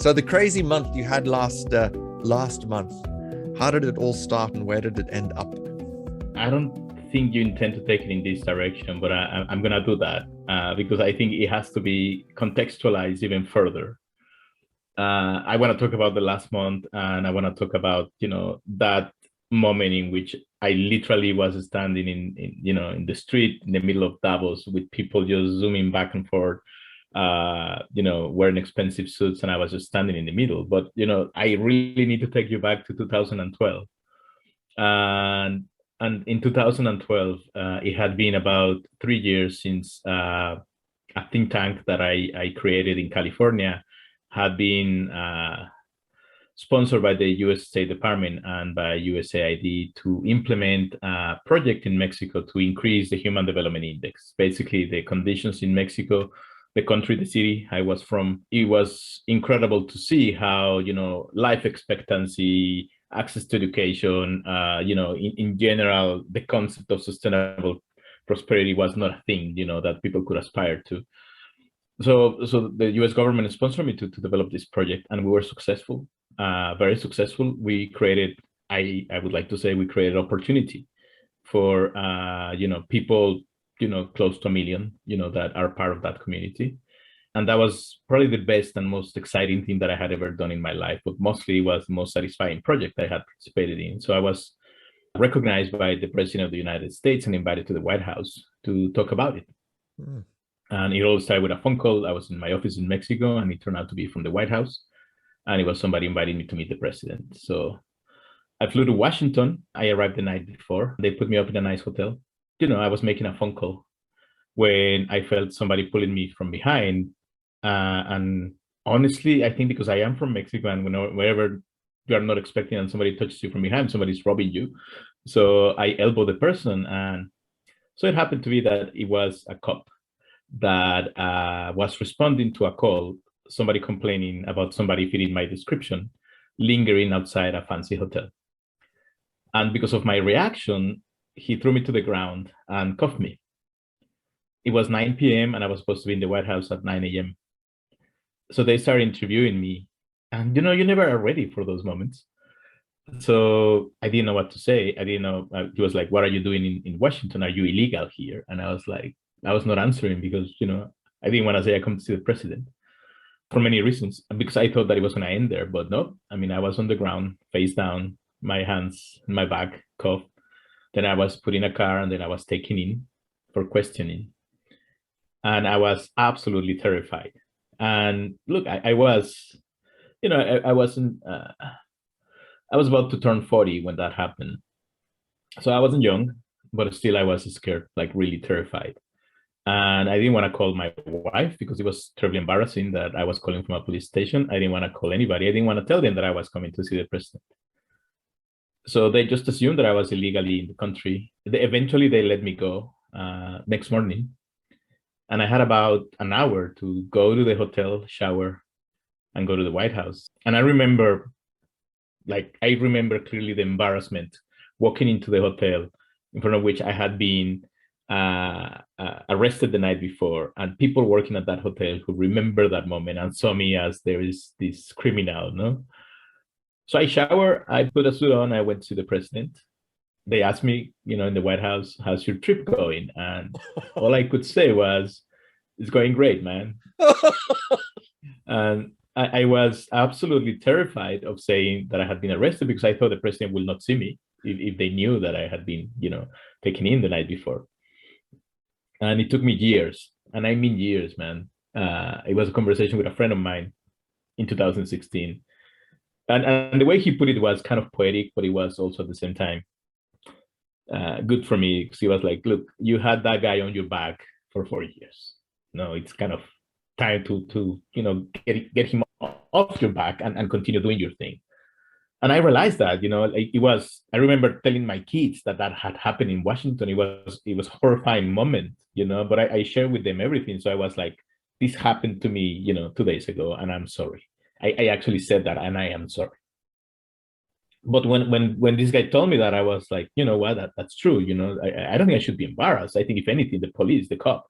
So the crazy month you had last month, how did it all start and where did it end up? I don't think you intend to take it in this direction, but I'm going to do that because I think it has to be contextualized even further. I want to talk about the last month, and I want to talk about, that moment in which I literally was standing in the street in the middle of Davos with people just zooming back and forth, wearing expensive suits, and I was just standing in the middle. But, I really need to take you back to 2012. And in 2012, it had been about 3 years since a think tank that I created in California had been sponsored by the US State Department and by USAID to implement a project in Mexico to increase the Human Development Index. Basically, the conditions in Mexico, the country, the city I was from, it was incredible to see how, life expectancy, access to education, in general, the concept of sustainable prosperity was not a thing, that people could aspire to. So the US government sponsored me to develop this project, and we were successful, very successful. We created, I would like to say, we created opportunity for, people, close to 1 million, that are part of that community. And that was probably the best and most exciting thing that I had ever done in my life, but mostly it was the most satisfying project I had participated in. So I was recognized by the President of the United States and invited to the White House to talk about it. Mm. And it all started with a phone call. I was in my office in Mexico, and it turned out to be from the White House. And it was somebody inviting me to meet the president. So I flew to Washington. I arrived the night before. They put me up in a nice hotel. I was making a phone call when I felt somebody pulling me from behind. And honestly, I think because I am from Mexico, and wherever you are not expecting and somebody touches you from behind, somebody's robbing you. So I elbowed the person. And so it happened to be that it was a cop that was responding to a call, somebody complaining about somebody fitting my description, lingering outside a fancy hotel. And because of my reaction, he threw me to the ground and cuffed me. It was 9 p.m. and I was supposed to be in the White House at 9 a.m. So they started interviewing me, and you never are ready for those moments. So I didn't know what to say. I didn't know. He was like, "What are you doing in Washington? Are you illegal here?" And I was like, I was not answering because, I didn't want to say I come to see the president for many reasons, because I thought that it was going to end there. But no, I was on the ground, face down, my hands in my back, cuffed. Then I was put in a car, and then I was taken in for questioning. And I was absolutely terrified. And look, I was, I wasn't, I was about to turn 40 when that happened. So I wasn't young, but still I was scared, like really terrified. And I didn't want to call my wife because it was terribly embarrassing that I was calling from a police station. I didn't want to call anybody. I didn't want to tell them that I was coming to see the president. So they just assumed that I was illegally in the country. Eventually, they let me go next morning. And I had about an hour to go to the hotel, shower, and go to the White House. And I remember clearly the embarrassment walking into the hotel in front of which I had been arrested the night before, and people working at that hotel who remember that moment and saw me as there is this criminal, no? So I showered, I put a suit on, I went to the president. They asked me, in the White House, how's your trip going? And all I could say was, it's going great, man. And I was absolutely terrified of saying that I had been arrested because I thought the president will not see me if they knew that I had been, taken in the night before. And it took me years, and I mean years, man. It was a conversation with a friend of mine in 2016. And the way he put it was kind of poetic, but it was also at the same time good for me, because he was like, look, you had that guy on your back for 4 years. No, it's kind of time to get him off your back and continue doing your thing. And I realized that, I remember telling my kids that had happened in Washington. It was a horrifying moment, but I shared with them everything. So I was like, this happened to me, 2 days ago, and I'm sorry. I actually said that, and I am sorry. But when this guy told me that, I was like, you know what, that's true. I don't think I should be embarrassed. I think if anything, the police, the cop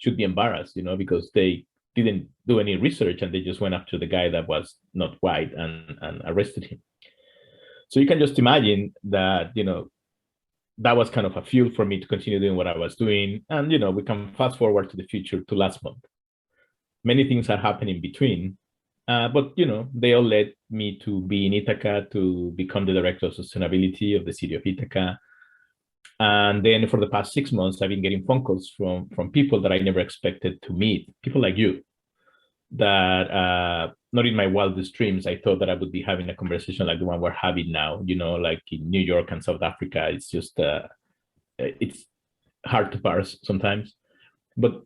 should be embarrassed, because they didn't do any research, and they just went after the guy that was not white and arrested him. So you can just imagine that, that was kind of a fuel for me to continue doing what I was doing. And, we can fast forward to the future, to last month. Many things are happening in between, but, they all led me to be in Ithaca, to become the director of sustainability of the City of Ithaca. And then for the past 6 months, I've been getting phone calls from people that I never expected to meet, people like you, that not in my wildest dreams, I thought that I would be having a conversation like the one we're having now, like in New York and South Africa. It's just, it's hard to parse sometimes. But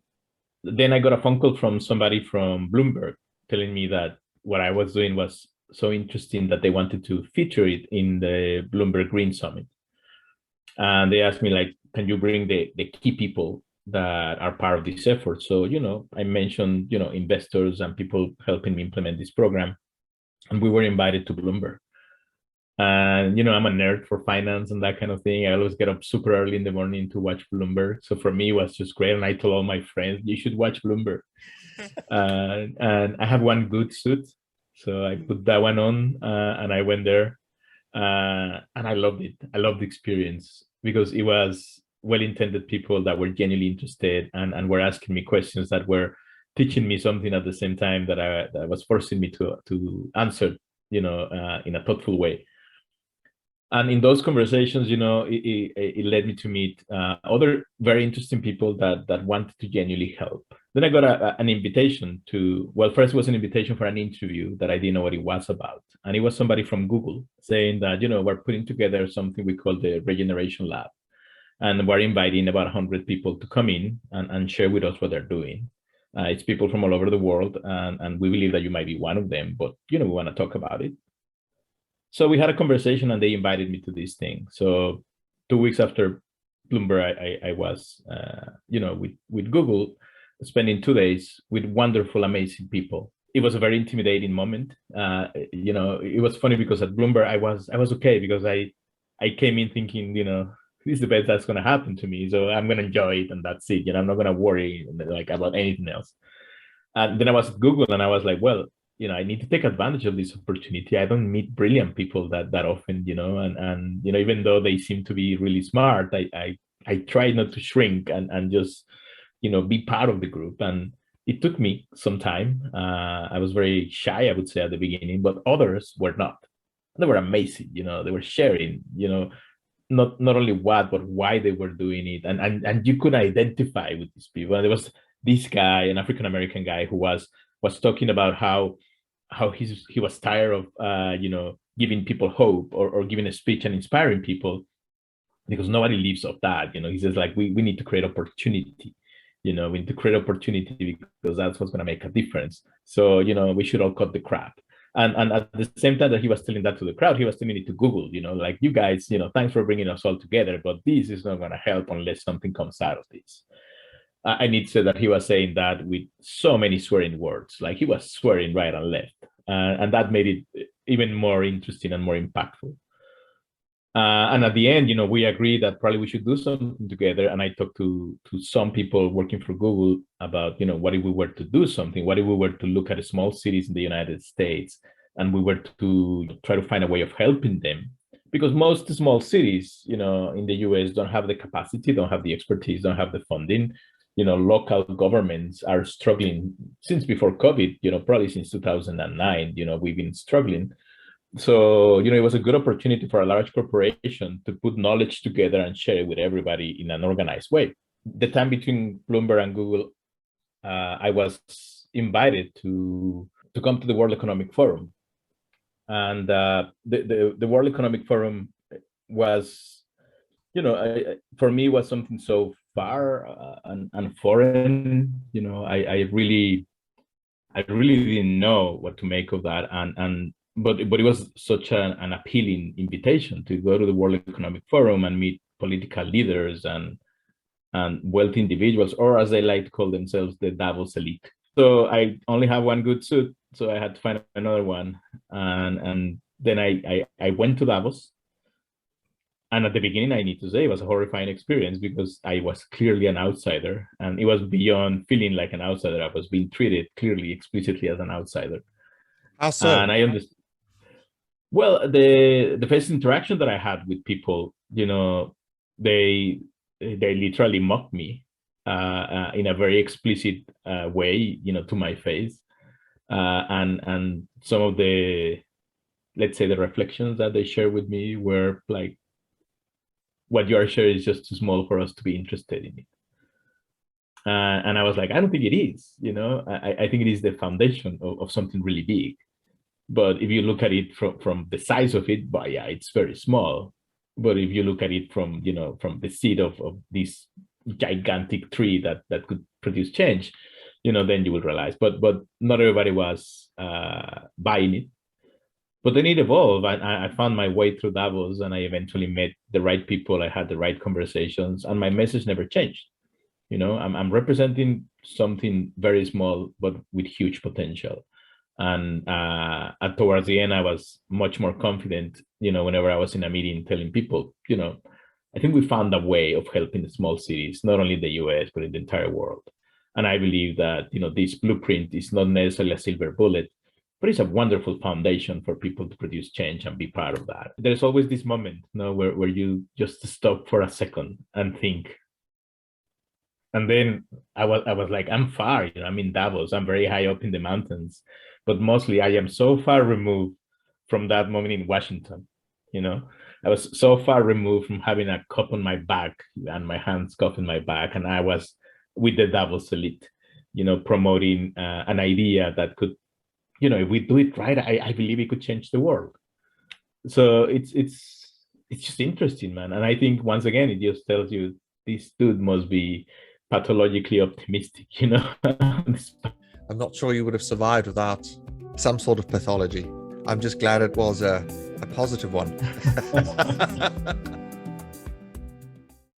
then I got a phone call from somebody from Bloomberg telling me that what I was doing was so interesting that they wanted to feature it in the Bloomberg Green Summit. And they asked me, like, can you bring the key people that are part of this effort? So, I mentioned, investors and people helping me implement this program. And we were invited to Bloomberg. And, I'm a nerd for finance and that kind of thing. I always get up super early in the morning to watch Bloomberg. So for me, it was just great. And I told all my friends, you should watch Bloomberg. And I have one good suit. So I put that one on and I went there. And I loved it. I loved the experience because it was well-intended people that were genuinely interested and were asking me questions that were teaching me something at the same time that was forcing me to answer, in a thoughtful way. And in those conversations, it led me to meet other very interesting people that wanted to genuinely help. Then I got an invitation to, well, first was an invitation for an interview that I didn't know what it was about. And it was somebody from Google saying that, we're putting together something we call the Regeneration Lab. And we're inviting about 100 people to come in and share with us what they're doing. It's people from all over the world, and we believe that you might be one of them, but, we want to talk about it. So we had a conversation and they invited me to this thing. So 2 weeks after Bloomberg, I was, with Google, spending 2 days with wonderful, amazing people. It was a very intimidating moment. It was funny because at Bloomberg, I was okay because I came in thinking, this is the best that's going to happen to me. So I'm going to enjoy it and that's it. I'm not going to worry about anything else. And then I was at Google and I was like, well, I need to take advantage of this opportunity. I don't meet brilliant people that often, and even though they seem to be really smart, I try not to shrink and just, be part of the group. And it took me some time. I was very shy, I would say, at the beginning, but others were not. They were amazing, they were sharing, not only what, but why they were doing it. And you could identify with these people. And there was this guy, an African-American guy, who was talking about how he was tired of giving people hope or giving a speech and inspiring people because nobody lives off that. He says, like, we need to create opportunity. We need to create opportunity because that's what's going to make a difference. So, we should all cut the crap. And at the same time that he was telling that to the crowd, he was telling it to Google, like, you guys, thanks for bringing us all together, but this is not going to help unless something comes out of this. I need to say that he was saying that with so many swearing words, like he was swearing right and left. And that made it even more interesting and more impactful. And at the end, we agreed that probably we should do something together. And I talked to some people working for Google about, what if we were to do something? What if we were to look at small cities in the United States and we were to try to find a way of helping them? Because most small cities, in the US don't have the capacity, don't have the expertise, don't have the funding. Local governments are struggling since before COVID, probably since 2009, we've been struggling. So, it was a good opportunity for a large corporation to put knowledge together and share it with everybody in an organized way. The time between Bloomberg and Google, I was invited to come to the World Economic Forum. And the World Economic Forum was, for me, was something so far and foreign. I really didn't know what to make of that. But it was such an appealing invitation to go to the World Economic Forum and meet political leaders and wealthy individuals, or as they like to call themselves, the Davos elite. So I only have one good suit, so I had to find another one. And then I went to Davos. And at the beginning, I need to say, it was a horrifying experience because I was clearly an outsider, and it was beyond feeling like an outsider. I was being treated clearly, explicitly as an outsider. How so? And I understand. Well, the first interaction that I had with people, they literally mocked me in a very explicit way, to my face, and some of the, let's say, the reflections that they shared with me were like, what you are sharing is just too small for us to be interested in it. And I was like, I don't think it is. I think it is the foundation of something really big. But if you look at it from the size of it, but yeah, it's very small. But if you look at it from the seed of this gigantic tree that could produce change, then you will realize. But not everybody was buying it. But then it evolved. I found my way through Davos, and I eventually met the right people. I had the right conversations, and my message never changed. I'm representing something very small, but with huge potential. And towards the end, I was much more confident, whenever I was in a meeting telling people, I think we found a way of helping the small cities, not only in the US, but in the entire world. And I believe that, this blueprint is not necessarily a silver bullet, but it's a wonderful foundation for people to produce change and be part of that. There's always this moment, where you just stop for a second and think. And then I was like, I'm far, I'm in Davos, I'm very high up in the mountains, but mostly I am so far removed from that moment in Washington. I was so far removed from having a cup on my back and my hands cupped in my back, and I was with the Davos elite, promoting an idea that could, if we do it right, I believe it could change the world. So it's just interesting, man. And I think once again, it just tells you this dude must be pathologically optimistic, I'm not sure you would have survived without some sort of pathology. I'm just glad it was a positive one.